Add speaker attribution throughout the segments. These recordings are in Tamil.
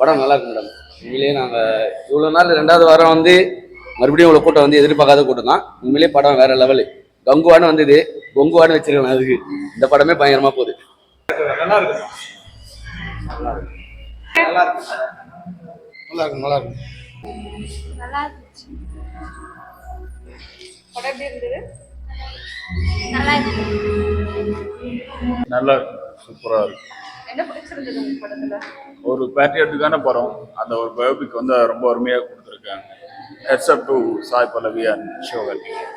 Speaker 1: படம் நல்லா இருக்கு மேடம். உண்மையிலேயே நாங்கள் இவ்வளோ நாள் 2வது வாரம் வந்து மறுபடியும் இவ்வளோ கூட்டம் வந்து எதிர்பார்க்காத கூட்டம் தான். உண்மையிலேயே படம் வேற லெவலு. கங்குவான்னு வந்தது, பொங்குவான்னு வச்சிருக்கேன். அதுக்கு இந்த படமே பயங்கரமா போகுது.
Speaker 2: நல்லா இருக்கு நல்லா இருக்கு நல்லா இருக்கு நல்லா இருக்கு நல்லா இருக்கு
Speaker 3: நல்லா இருந்துச்சு. படம் எப்படி இருந்தது? நல்லா இருக்கு.
Speaker 4: நல்லா இருக்கு, சூப்பரா இருக்கு.
Speaker 3: என்ன பிடிச்சிருந்தது உங்க படத்துல?
Speaker 4: ஒரு பேட்ரியாட்டிக்கான படம், அந்த ஒரு பயோபிக் வந்து ரொம்ப அருமையாக கொடுத்துருக்காங்க. Heads up to Sai Pallavi and Sivakarthikeyan.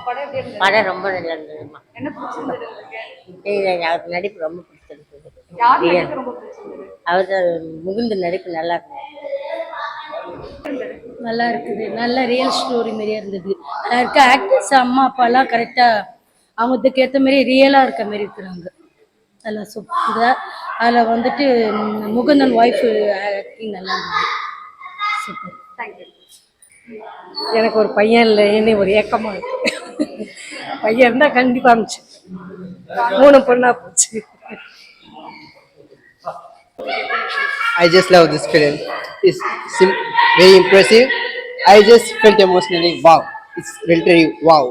Speaker 3: படம் எப்படி இருந்தது?
Speaker 5: படம் ரொம்ப நல்லா இருந்ததுமா.
Speaker 3: என்ன பிடிச்சிருந்தது உங்களுக்கு?
Speaker 5: அவர் நடிப்பு ரொம்ப பிடிச்சிருந்தது.
Speaker 3: யார் நடிப்பு ரொம்ப பிடிச்சிருந்தது?
Speaker 5: அவர் முகுந்த நடிப்பு நல்லா இருந்தது.
Speaker 6: நல்லா இருக்குது. நல்ல ரியல் ஸ்டோரி மாதிரியே இருந்தது. நல்லா இருக்க ஆக்டர்ஸ் அம்மா அப்பாலாம் கரெக்டாக அவங்களுக்கு ஏற்ற மாதிரி ரியலாக இருக்க மாதிரி இருக்கிறாங்க. நல்லா சூப்பர். அதில் வந்துட்டு முகுந்தன் ஒய்ஃபு ஆக்டிங் நல்லா இருந்தது. சூப்பர்.
Speaker 3: தேங்க்யூ.
Speaker 6: எனக்கு ஒரு பையன் இல்லை, என்ன ஒரு ஏக்கமாக இருக்கு. பையன் இருந்தால் கண்டிப்பாக இருந்துச்சு. 3 பொண்ணா போச்சு.
Speaker 7: I just love this film. It's very impressive. I just felt emotionally wow. It's literally wow.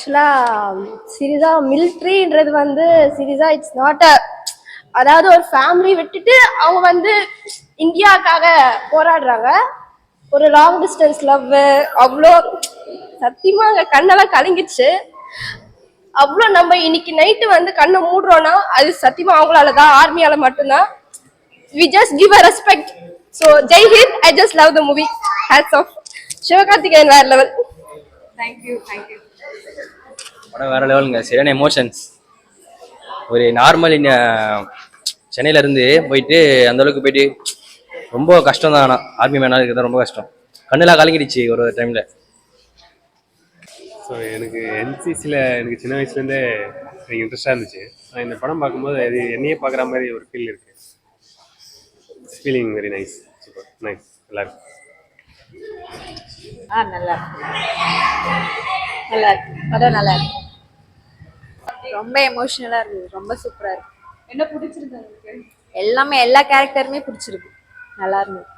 Speaker 8: ஆக்சுவலாக சீரியஸாக மிலிட்ரின்றது வந்து சீரியஸாக இட்ஸ் நாட் அ, அதாவது ஒரு ஃபேமிலி விட்டுட்டு அவங்க வந்து இந்தியாவுக்காக போராடுறாங்க. ஒரு லாங் டிஸ்டன்ஸ் லவ், அவ்வளோ சத்தியமாக அங்கே கண்ணெல்லாம் கலங்கிடுச்சு. அவ்வளோ நம்ம இன்னைக்கு நைட்டு வந்து கண்ணை மூடுறோன்னா அது சத்தியமாக அவங்களால தான், ஆர்மியால் மட்டும்தான். We just give a respect. So Jai Hind. I just love the movie. Hats off. Sivakarthikeyan வேற லெவல்.
Speaker 3: Thank you thank you.
Speaker 9: படம் வேற லெவலுங்க. சரியான எமோஷன்ஸ். ஒரு நார்மல் சென்னையிலேருந்து போயிட்டு அந்தளவுக்கு போயிட்டு ரொம்ப கஷ்டம் தான். ஆனால் ஆர்மி மேனாக இருக்கிறது ரொம்ப கஷ்டம். கண்ணெல்லாம் கலங்கிடுச்சு ஒரு டைமில்.
Speaker 2: ஸோ எனக்கு என்சிசியில் எனக்கு சின்ன வயசுலேருந்தே எனக்கு இன்ட்ரெஸ்டாக இருந்துச்சு. நான் இந்த படம் பார்க்கும்போது அது என்னையே பார்க்குற மாதிரி ஒரு ஃபீல் இருக்குது. Feeling very nice. Super nice. நல்லா இருக்கு.
Speaker 5: நல்லா இருக்கு. நல்லா இருக்கு. படம் நல்லா இருக்கு.
Speaker 3: ரொம்ப எமோஷனலா இருந்தது. ரொம்ப சூப்பரா இருக்கு. என்ன பிடிச்சிருக்கு உங்களுக்கு? எல்லாமே, எல்லா கேரக்டருமே பிடிச்சிருக்கு. நல்லா இருந்தது.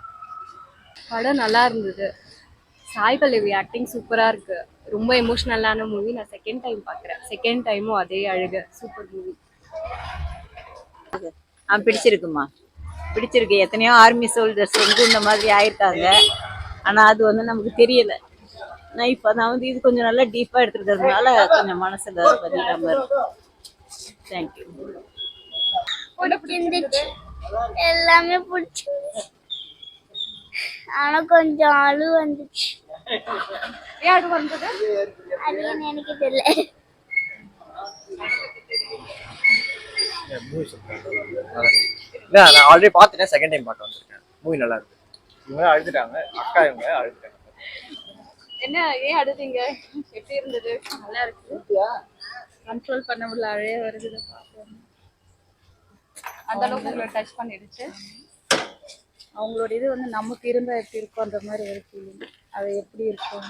Speaker 3: படம் நல்லா இருந்தது. சாய் பல்லவி ஆக்டிங் சூப்பரா இருக்கு. ரொம்ப எமோஷனலான மூவி. நான் செகண்ட் டைம் பார்க்குறேன். செகண்ட் டைமும் அதே அழுக. Super movie.
Speaker 5: பிடிச்சிருக்குமா? பிடிச்சிருக்கு. எத்தனையோ ஆர்மி சோல்ஜர்ஸ் வந்து இந்த மாதிரி ஆயிருக்காங்க. ஆனால் அது வந்து நமக்கு தெரியல. நான் இப்போ நான் வந்து இது கொஞ்சம் நல்லா டீப்பாக எடுத்துருக்கிறதுனால கொஞ்சம் மனசில் பதிலாமல் இருக்கு. தேங்க்யூ.
Speaker 10: பிடிச்சிருந்துச்சு. எல்லாமே பிடிச்சிருந்துச்சு. ஆனா கொஞ்சம் அழு வந்துச்சு.
Speaker 3: ஏன் அழு வந்தது?
Speaker 10: அது எனக்கு தெரியல.
Speaker 7: நான் ஆல்ரெடி பார்த்துட்டேன். செகண்ட் டைம் பார்க்க வந்திருக்கேன். மூவி நல்லா இருக்கு. இவங்க அழுதுட்டாங்க. அக்கா இவங்க அழுதுட்டாங்க.
Speaker 3: என்ன ஏன் அழுதீங்க? எப்படி இருந்தது? நல்லா இருக்கு. கண்ட்ரோல் பண்ண முடியல, அழைய வருது. அந்த அளவுக்கு உங்களை டச் பண்ணிடுச்சு. அவங்களோட இது வந்து நமக்கு இருந்தால் எப்படி இருக்கும் அந்த மாதிரி ஒரு ஃபீலிங். அது எப்படி இருக்கும்?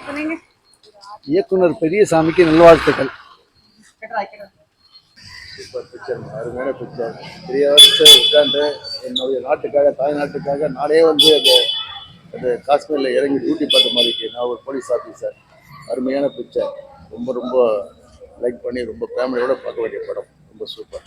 Speaker 3: சொன்னீங்க.
Speaker 1: இயக்குனர் பெரியசாமிக்கு நல்வாழ்த்துக்கள்.
Speaker 4: சூப்பர் பிக்சர், அருமையான பிக்சர். 3 hours உட்காந்து என்னுடைய நாட்டுக்காக, தாய் நாட்டுக்காக நானே வந்து அந்த காஷ்மீரில் இறங்கி டியூட்டி பார்த்த மாதிரி. நான் ஒரு போலீஸ் ஆஃபீஸர். அருமையான பிக்சர். ரொம்ப ரொம்ப லைக் பண்ணி ரொம்ப ஃபேமிலியோட பார்க்க வேண்டிய படம். ரொம்ப சூப்பர்.